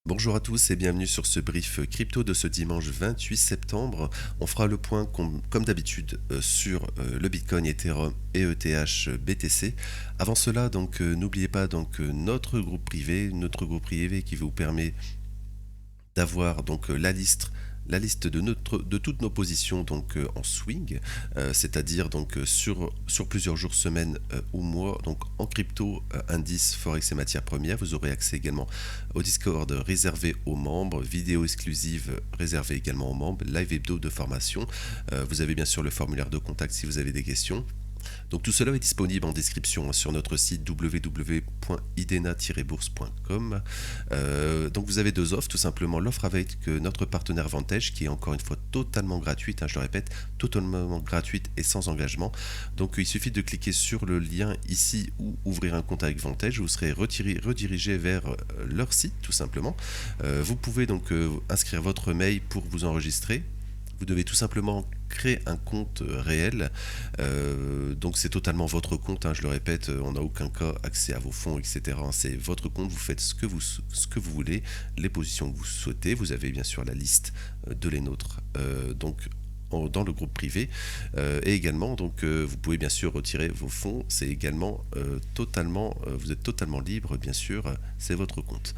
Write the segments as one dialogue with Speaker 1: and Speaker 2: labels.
Speaker 1: Bonjour à tous et bienvenue sur ce brief crypto de ce dimanche 28 septembre. On fera le point comme d'habitude sur le Bitcoin, Ethereum et ETH BTC. Avant cela, donc n'oubliez pas notre groupe privé qui vous permet d'avoir donc la liste de toutes nos positions donc en swing, c'est-à-dire donc sur plusieurs jours, semaines ou mois, donc en crypto, indices, forex et matières premières. Vous aurez accès également au Discord réservé aux membres, vidéos exclusives réservées également aux membres, live hebdo de formation. Vous avez bien sûr le formulaire de contact si vous avez des questions. Donc tout cela est disponible en description sur notre site www.idena-bourse.com. Donc vous avez deux offres, tout simplement l'offre avec notre partenaire Vantage qui est encore une fois totalement gratuite, je le répète, totalement gratuite et sans engagement. Donc il suffit de cliquer sur le lien ici ou ouvrir un compte avec Vantage, vous serez redirigé vers leur site tout simplement. Vous pouvez donc inscrire votre mail pour vous enregistrer. Vous devez tout simplement créer un compte réel, donc c'est totalement votre compte, je le répète, on n'a aucun cas accès à vos fonds, etc. C'est votre compte, vous faites ce que vous voulez, les positions que vous souhaitez, vous avez bien sûr la liste de les nôtres, donc dans le groupe privé, et également donc vous pouvez bien sûr retirer vos fonds, c'est également vous êtes totalement libre, bien sûr, c'est votre compte.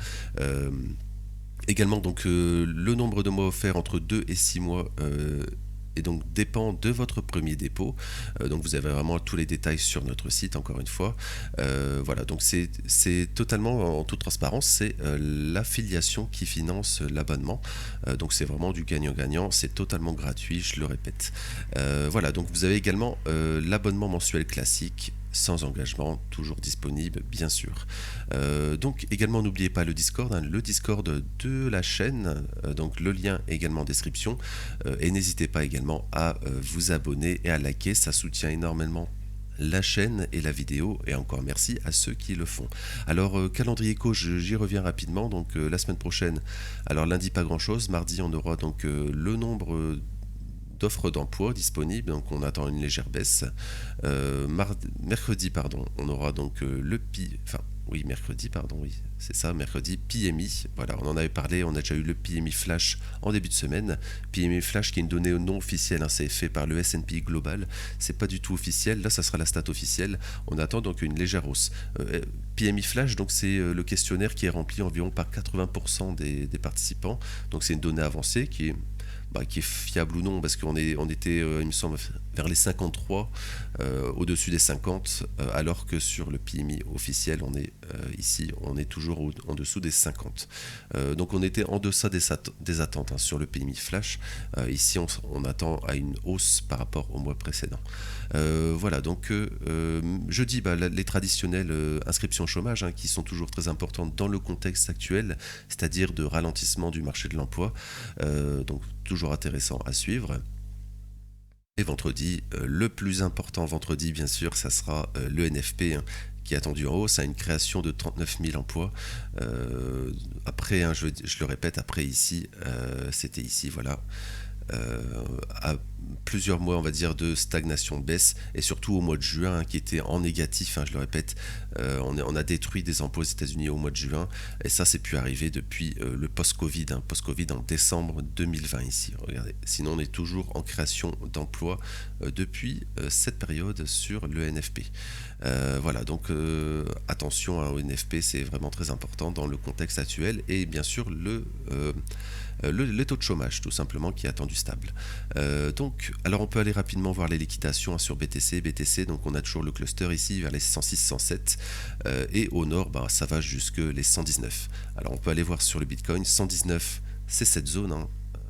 Speaker 1: Également, donc, le nombre de mois offerts entre 2 et 6 mois et donc dépend de votre premier dépôt. Donc vous avez vraiment tous les détails sur notre site, encore une fois. Voilà, donc c'est totalement en toute transparence, c'est l'affiliation qui finance l'abonnement. Donc c'est vraiment du gagnant-gagnant, c'est totalement gratuit, je le répète. Voilà, donc vous avez également l'abonnement mensuel classique, sans engagement, toujours disponible bien sûr. Donc également n'oubliez pas le Discord, le Discord de la chaîne, donc le lien est également en description, et n'hésitez pas également à vous abonner et à liker, ça soutient énormément la chaîne et la vidéo, et encore merci à ceux qui le font. Alors calendrier éco, j'y reviens rapidement, donc la semaine prochaine, alors lundi pas grand chose, mardi on aura donc le nombre d'offres d'emploi disponibles, donc on attend une légère baisse. Mercredi, pardon, on aura donc c'est ça, mercredi, PMI, voilà, on en avait parlé, on a déjà eu le PMI Flash en début de semaine, PMI Flash qui est une donnée non officielle, c'est fait par le S&P Global, c'est pas du tout officiel, là ça sera la stat officielle, on attend donc une légère hausse. PMI Flash, donc c'est le questionnaire qui est rempli environ par 80% des participants, donc c'est une donnée avancée qui est fiable ou non, parce qu'on était, il me semble, vers les 53, au-dessus des 50, alors que sur le PMI officiel, on est toujours en dessous des 50. Donc on était en deçà des attentes sur le PMI Flash. Ici, on attend à une hausse par rapport au mois précédent. Voilà, donc jeudi, les traditionnelles inscriptions au chômage, qui sont toujours très importantes dans le contexte actuel, c'est-à-dire de ralentissement du marché de l'emploi. Donc toujours intéressant à suivre. Et vendredi, le plus important vendredi, bien sûr, ça sera le NFP, qui est attendu en hausse à une création de 39 000 emplois. Après, je le répète, après ici, c'était ici, voilà. À plusieurs mois, on va dire, de stagnation, de baisse, et surtout au mois de juin, qui était en négatif, je le répète, on a détruit des emplois aux États-Unis au mois de juin, et ça c'est pu arriver depuis le post-Covid, post-Covid en décembre 2020 ici, regardez. Sinon on est toujours en création d'emplois depuis cette période sur le NFP. Voilà, donc attention au NFP, c'est vraiment très important dans le contexte actuel, et bien sûr le taux de chômage tout simplement qui est attendu stable. Donc, alors on peut aller rapidement voir les liquidations sur BTC, donc on a toujours le cluster ici vers les 106-107, et au nord ça va jusque les 119. Alors on peut aller voir sur le Bitcoin, 119 c'est cette zone,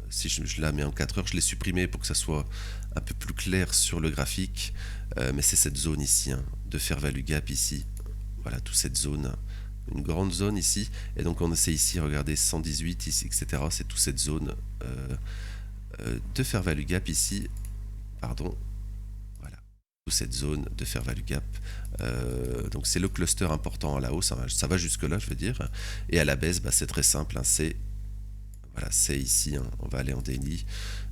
Speaker 1: si je la mets en 4 heures, je l'ai supprimée pour que ça soit un peu plus clair sur le graphique, mais c'est cette zone ici, de fair value gap ici, voilà, toute cette zone, une grande zone ici, et donc on essaie ici, regardez, 118 ici, etc. C'est toute cette zone de fair value gap ici, pardon, voilà, toute cette zone de fair value gap. Donc c'est le cluster important à la hausse, ça va jusque là, je veux dire, et à la baisse, c'est très simple, c'est Voilà, c'est ici, hein, on va aller en daily.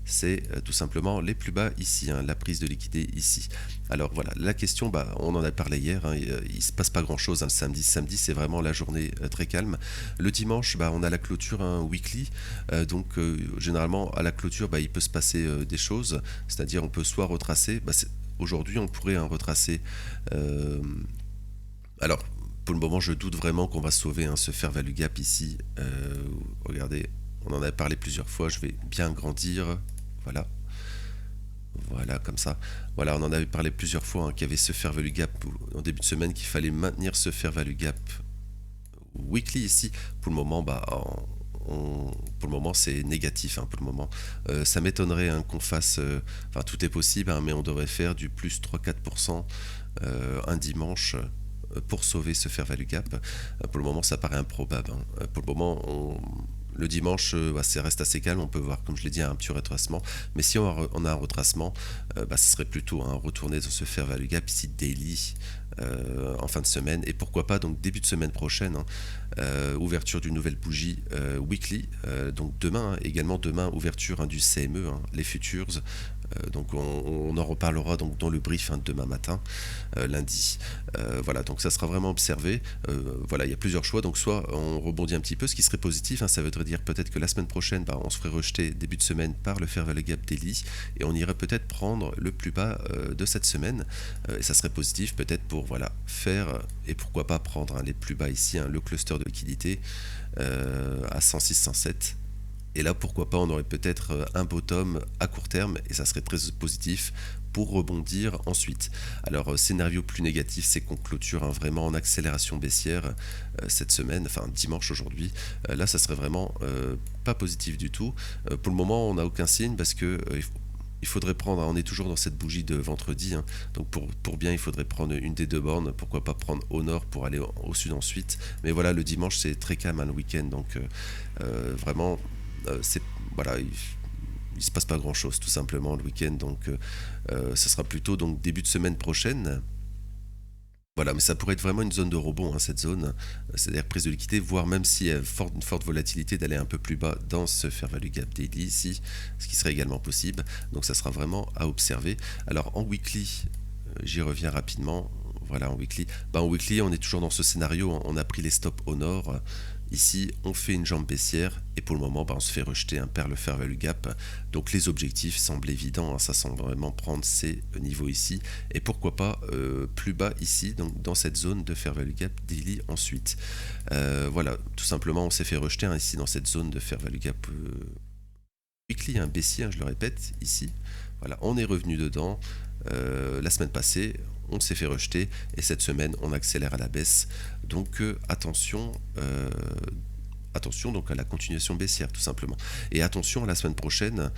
Speaker 1: C'est tout simplement les plus bas ici, hein, la prise de liquidité ici. Alors voilà, la question, bah, on en a parlé hier, hein, il se passe pas grand-chose, hein, le samedi. Samedi, c'est vraiment la journée très calme. Le dimanche, bah, on a la clôture, un weekly. Donc généralement, à la clôture, bah, il peut se passer des choses. C'est-à-dire, on peut soit retracer. Bah, aujourd'hui, on pourrait retracer. euh, alors, pour le moment, je doute vraiment qu'on va sauver ce fair value gap ici. Regardez, on en a parlé plusieurs fois. Je vais bien grandir. Voilà, voilà, comme ça. Voilà, on en avait parlé plusieurs fois qu'il y avait ce fair value gap en début de semaine, qu'il fallait maintenir ce fair value gap weekly ici. Pour le moment, bah, pour le moment, c'est négatif. Pour le moment, ça m'étonnerait qu'on fasse. Enfin, tout est possible, mais on devrait faire du plus 3-4% un dimanche pour sauver ce fair value gap. Pour le moment, ça paraît improbable. Pour le moment, le dimanche, ça reste assez calme. On peut voir, comme je l'ai dit, un petit retracement. Mais si on a un retracement, ce serait plutôt retourner dans ce fair value gap ici daily en fin de semaine. Et pourquoi pas donc début de semaine prochaine, ouverture d'une nouvelle bougie weekly. Donc demain, également demain, ouverture du CME, les futures. Donc on en reparlera donc dans le brief demain matin, lundi. Voilà, donc ça sera vraiment observé. Voilà, il y a plusieurs choix. Donc soit on rebondit un petit peu, ce qui serait positif, ça voudrait dire peut-être que la semaine prochaine, on se ferait rejeter début de semaine par le fair value gap daily et on irait peut-être prendre le plus bas de cette semaine. Et ça serait positif peut-être pour faire et pourquoi pas prendre les plus bas ici, le cluster de liquidité à 106-107. Et là, pourquoi pas, on aurait peut-être un bottom à court terme et ça serait très positif pour rebondir ensuite. Alors, scénario plus négatif, c'est qu'on clôture vraiment en accélération baissière cette semaine, enfin dimanche aujourd'hui. Là, ça serait vraiment pas positif du tout. Pour le moment, on n'a aucun signe parce que il faudrait prendre, on est toujours dans cette bougie de vendredi, donc pour bien, il faudrait prendre une des deux bornes, pourquoi pas prendre au nord pour aller au sud ensuite. Mais voilà, le dimanche, c'est très calme le week-end, donc vraiment c'est voilà, il se passe pas grand chose tout simplement le week-end, donc ça sera plutôt donc début de semaine prochaine. Voilà, mais ça pourrait être vraiment une zone de rebond, cette zone, c'est-à-dire prise de liquidité, voire même s'il y a une forte volatilité, d'aller un peu plus bas dans ce fair value gap daily ici, ce qui serait également possible. Donc ça sera vraiment à observer. Alors en weekly, j'y reviens rapidement. Voilà, en weekly. En weekly, on est toujours dans ce scénario. On a pris les stops au nord. Ici, on fait une jambe baissière et pour le moment, on se fait rejeter par le fair value gap. Donc les objectifs semblent évidents. Ça semble vraiment prendre ces niveaux ici et pourquoi pas plus bas ici, donc dans cette zone de fair value gap daily ensuite. Voilà, tout simplement, on s'est fait rejeter ici dans cette zone de fair value gap weekly, baissier, je le répète ici. Voilà, on est revenu dedans la semaine passée. On s'est fait rejeter et cette semaine on accélère à la baisse, donc attention donc à la continuation baissière tout simplement, et attention à la semaine prochaine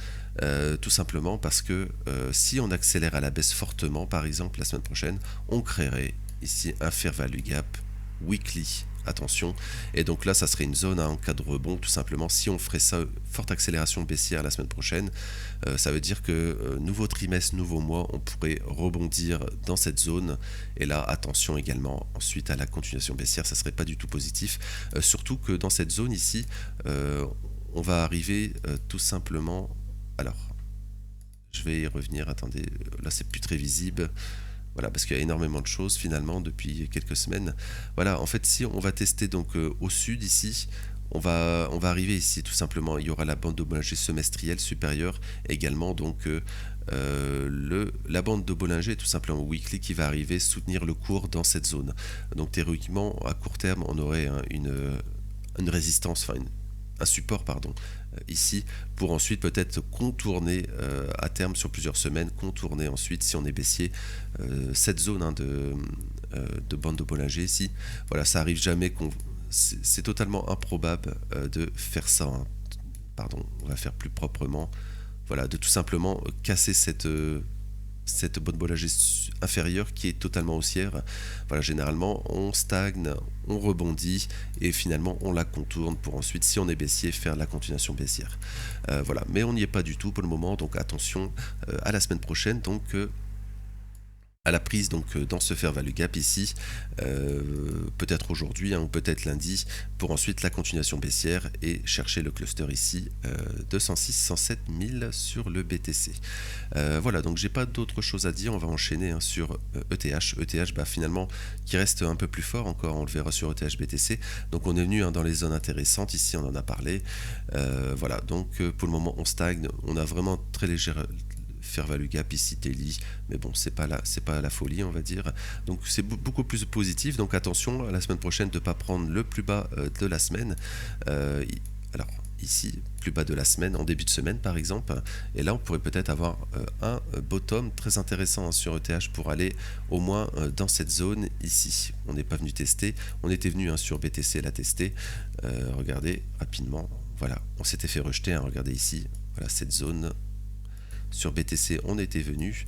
Speaker 1: tout simplement parce que si on accélère à la baisse fortement, par exemple la semaine prochaine, on créerait ici un fair value gap weekly. Attention, et donc là ça serait une zone en cas de rebond tout simplement. Si on ferait ça, forte accélération baissière la semaine prochaine, ça veut dire que nouveau trimestre, nouveau mois, on pourrait rebondir dans cette zone, et là attention également ensuite à la continuation baissière, ça serait pas du tout positif, surtout que dans cette zone ici on va arriver tout simplement, alors je vais y revenir, attendez, là c'est plus très visible. Voilà, parce qu'il y a énormément de choses finalement depuis quelques semaines. Voilà, en fait, si on va tester donc au sud ici, on va arriver ici tout simplement. Il y aura la bande de Bollinger semestrielle supérieure, également donc la bande de Bollinger tout simplement weekly qui va arriver soutenir le cours dans cette zone. Donc théoriquement, à court terme, on aurait une résistance, enfin un support pardon, ici, pour ensuite peut-être contourner à terme sur plusieurs semaines, contourner ensuite si on est baissier cette zone de bande de Bollinger ici. Voilà, ça arrive jamais c'est totalement improbable de faire ça. Pardon, on va faire plus proprement. Voilà, de tout simplement casser cette bande Bollinger inférieure qui est totalement haussière. Voilà, généralement on stagne, on rebondit et finalement on la contourne pour ensuite, si on est baissier, faire la continuation baissière. Voilà, mais on n'y est pas du tout pour le moment, donc attention à la semaine prochaine. Donc à la prise donc dans ce fair value gap ici, peut-être aujourd'hui, hein, ou peut-être lundi, pour ensuite la continuation baissière et chercher le cluster ici, 206-107 000 sur le BTC. Voilà, donc j'ai pas d'autre chose à dire, on va enchaîner, hein, sur ETH. ETH, bah, finalement, qui reste un peu plus fort encore, on le verra sur ETH BTC. Donc on est venu, hein, dans les zones intéressantes, ici on en a parlé. Voilà, donc pour le moment on stagne, on a vraiment très léger fair value gap ici daily, mais bon, c'est pas la folie, on va dire. Donc c'est beaucoup plus positif, donc attention à la semaine prochaine de ne pas prendre le plus bas de la semaine. Alors ici, plus bas de la semaine, en début de semaine par exemple, et là on pourrait peut-être avoir un bottom très intéressant, hein, sur ETH pour aller au moins dans cette zone ici. On n'est pas venu tester, on était venu, hein, sur BTC la tester. Regardez rapidement, voilà, on s'était fait rejeter, hein, regardez ici, voilà cette zone. Sur BTC, on était venu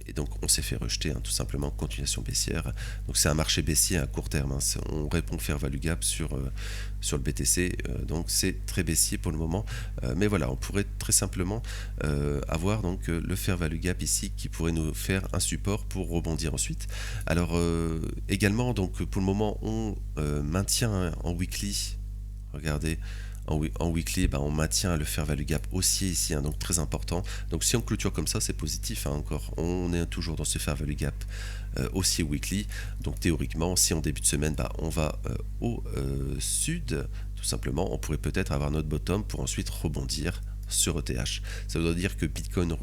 Speaker 1: et donc on s'est fait rejeter, hein, tout simplement, continuation baissière. Donc c'est un marché baissier à court terme, hein. On répond fair value gap sur le BTC, donc c'est très baissier pour le moment. Mais voilà, on pourrait très simplement avoir donc le fair value gap ici qui pourrait nous faire un support pour rebondir ensuite. Alors également, donc pour le moment, on maintient, hein, en weekly. Regardez, en weekly, bah, on maintient le fair value gap haussier ici, hein, donc très important. Donc si on clôture comme ça, c'est positif, hein, encore. On est toujours dans ce fair value gap haussier weekly. Donc théoriquement, si en début de semaine, bah, on va au sud, tout simplement, on pourrait peut-être avoir notre bottom pour ensuite rebondir sur ETH. Ça veut dire que Bitcoin,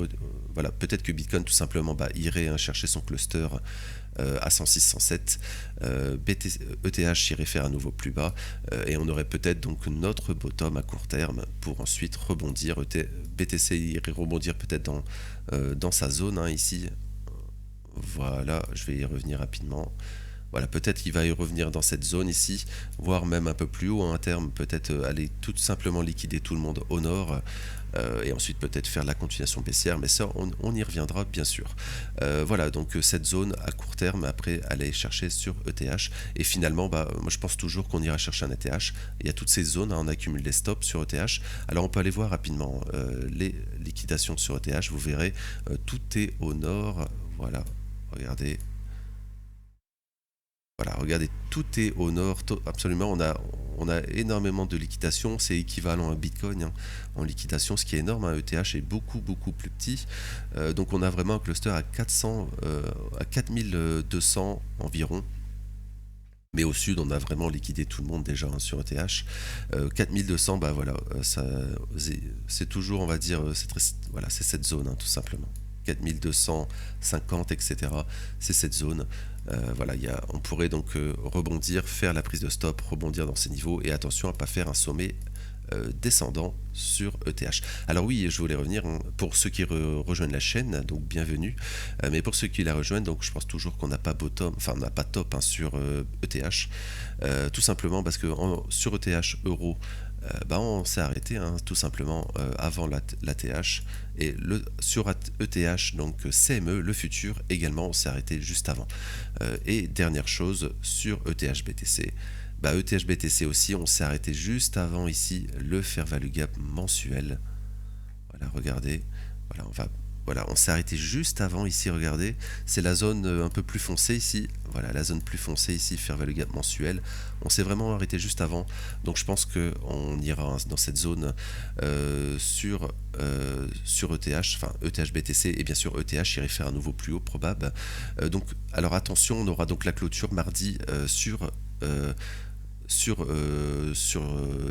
Speaker 1: voilà, peut-être que Bitcoin tout simplement, bah, irait, hein, chercher son cluster à 106-107, ETH irait faire un nouveau plus bas, et on aurait peut-être donc notre bottom à court terme pour ensuite rebondir. BTC irait rebondir peut-être dans sa zone, hein, ici. Voilà, je vais y revenir rapidement. Voilà, peut-être qu'il va y revenir dans cette zone ici, voire même un peu plus haut, hein, à terme, peut-être aller tout simplement liquider tout le monde au nord, et ensuite peut-être faire la continuation baissière, mais ça on y reviendra bien sûr. Voilà, donc cette zone à court terme, après aller chercher sur ETH, et finalement, bah, moi je pense toujours qu'on ira chercher un ETH. Il y a toutes ces zones, hein, on accumule des stops sur ETH. Alors on peut aller voir rapidement les liquidations sur ETH, vous verrez, tout est au nord. Voilà, regardez. Voilà, regardez, tout est au nord, absolument, on a énormément de liquidation, c'est équivalent à Bitcoin, hein, en liquidation, ce qui est énorme, hein. ETH est beaucoup plus petit, donc on a vraiment un cluster à 400, à 4200 environ. Mais au sud, on a vraiment liquidé tout le monde déjà, hein, sur ETH. 4200, bah voilà, c'est toujours, on va dire, voilà, c'est cette zone, hein, tout simplement. 4250, etc. C'est cette zone. Voilà, on pourrait donc rebondir, faire la prise de stop, rebondir dans ces niveaux, et attention à ne pas faire un sommet descendant sur ETH. Alors oui, je voulais revenir, hein, pour ceux qui rejoignent la chaîne, donc bienvenue, mais pour ceux qui la rejoignent, donc je pense toujours qu'on n'a pas bottom, enfin on n'a pas top, hein, sur ETH, tout simplement parce que sur ETH euro, bah, on s'est arrêté, hein, tout simplement avant l'ATH, et sur ETH, donc CME, le futur également, on s'est arrêté juste avant. Et dernière chose, sur ETH BTC, bah, ETH BTC aussi, on s'est arrêté juste avant ici le fair value gap mensuel. Voilà, regardez, voilà, on s'est arrêté juste avant ici, regardez, c'est la zone un peu plus foncée ici, voilà, la zone plus foncée ici, fair value gap mensuel, on s'est vraiment arrêté juste avant, donc je pense qu'on ira dans cette zone sur ETH, enfin ETH BTC, et bien sûr ETH irait faire un nouveau plus haut probable. Donc, alors attention, on aura donc la clôture mardi sur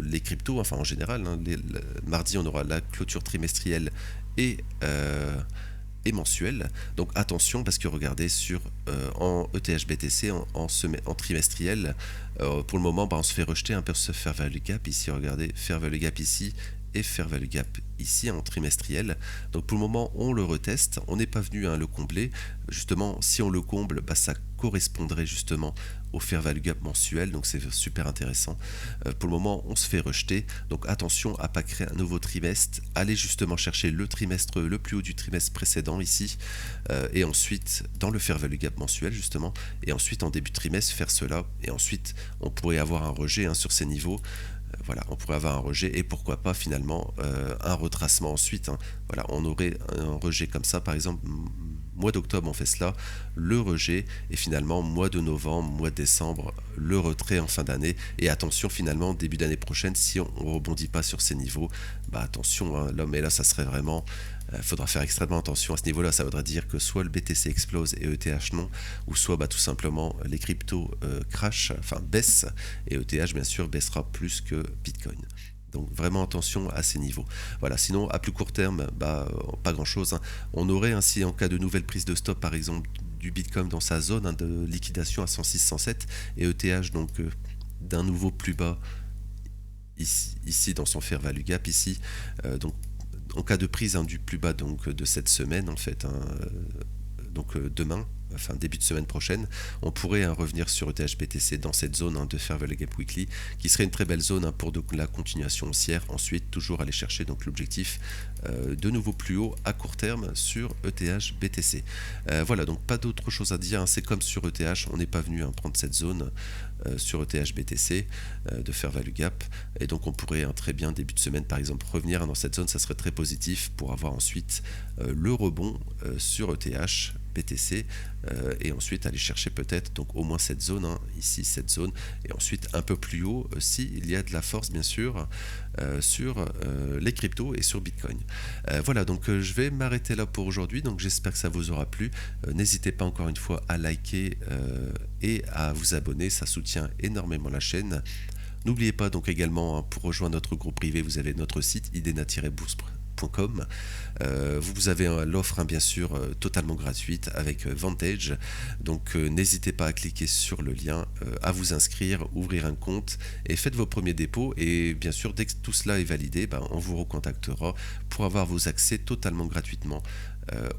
Speaker 1: les cryptos, enfin en général, hein, mardi on aura la clôture trimestrielle et, et mensuelle. Donc attention, parce que regardez, en ETH BTC, en trimestriel, pour le moment, bah, on se fait rejeter un peu ce fair value gap ici. Regardez, fair value gap ici et fair value gap ici en trimestriel. Donc pour le moment, on le reteste. On n'est pas venu, hein, le combler. Justement, si on le comble, bah, ça correspondrait justement au fair value gap mensuel, donc c'est super intéressant. Pour le moment, on se fait rejeter, donc attention à pas créer un nouveau trimestre. Allez justement chercher le trimestre le plus haut du trimestre précédent ici, et ensuite dans le fair value gap mensuel justement, et ensuite en début de trimestre faire cela, et ensuite on pourrait avoir un rejet, hein, sur ces niveaux. Voilà, on pourrait avoir un rejet, et pourquoi pas finalement un retracement ensuite, hein. Voilà, on aurait un rejet comme ça par exemple mois d'octobre on fait cela, le rejet, et finalement mois de novembre, mois de décembre, le retrait en fin d'année. Et attention, finalement début d'année prochaine, si on ne rebondit pas sur ces niveaux, bah attention, hein, là, mais là ça serait vraiment, faudra faire extrêmement attention à ce niveau là. Ça voudrait dire que soit le BTC explose et ETH non, ou soit bah, tout simplement les cryptos crash, enfin baissent, et ETH bien sûr baissera plus que Bitcoin. Donc vraiment attention à ces niveaux. Voilà, sinon à plus court terme, bah, pas grand chose, hein. On aurait ainsi, en cas de nouvelle prise de stop par exemple du Bitcoin dans sa zone, hein, de liquidation à 106-107, et ETH donc d'un nouveau plus bas ici dans son fair value gap ici, donc en cas de prise, hein, du plus bas donc de cette semaine en fait, hein, donc demain, enfin début de semaine prochaine, on pourrait, hein, revenir sur ETH-BTC dans cette zone, hein, de Fair Value Gap Weekly, qui serait une très belle zone, hein, pour donc la continuation haussière. Ensuite, toujours aller chercher donc l'objectif de nouveau plus haut à court terme sur ETH-BTC. Voilà, donc pas d'autre chose à dire, hein. C'est comme sur ETH, on n'est pas venu, hein, prendre cette zone sur ETH-BTC de Fair Value Gap, et donc on pourrait, hein, très bien début de semaine par exemple revenir, hein, dans cette zone. Ça serait très positif pour avoir ensuite le rebond sur ETH BTC, et ensuite aller chercher peut-être donc au moins cette zone, hein, ici cette zone, et ensuite un peu plus haut s'il y a de la force bien sûr sur les cryptos et sur Bitcoin. Voilà, donc je vais m'arrêter là pour aujourd'hui. Donc j'espère que ça vous aura plu. N'hésitez pas encore une fois à liker et à vous abonner, ça soutient énormément la chaîne. N'oubliez pas donc également, hein, pour rejoindre notre groupe privé, vous avez notre site idena-bourse.com. Vous avez l'offre, hein, bien sûr, totalement gratuite avec Vantage. Donc n'hésitez pas à cliquer sur le lien, à vous inscrire, ouvrir un compte et faites vos premiers dépôts. Et bien sûr, dès que tout cela est validé, ben, on vous recontactera pour avoir vos accès totalement gratuitement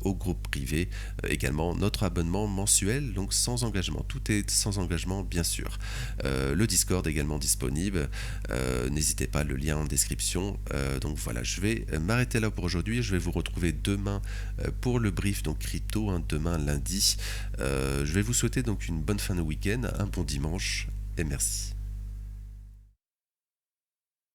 Speaker 1: au groupe privé. Également notre abonnement mensuel, donc sans engagement, tout est sans engagement bien sûr. Le Discord également disponible, n'hésitez pas, le lien en description. Donc voilà, je vais m'arrêter là pour aujourd'hui. Je vais vous retrouver demain pour le brief donc crypto, hein, demain lundi. Je vais vous souhaiter donc une bonne fin de week-end, un bon dimanche, et merci.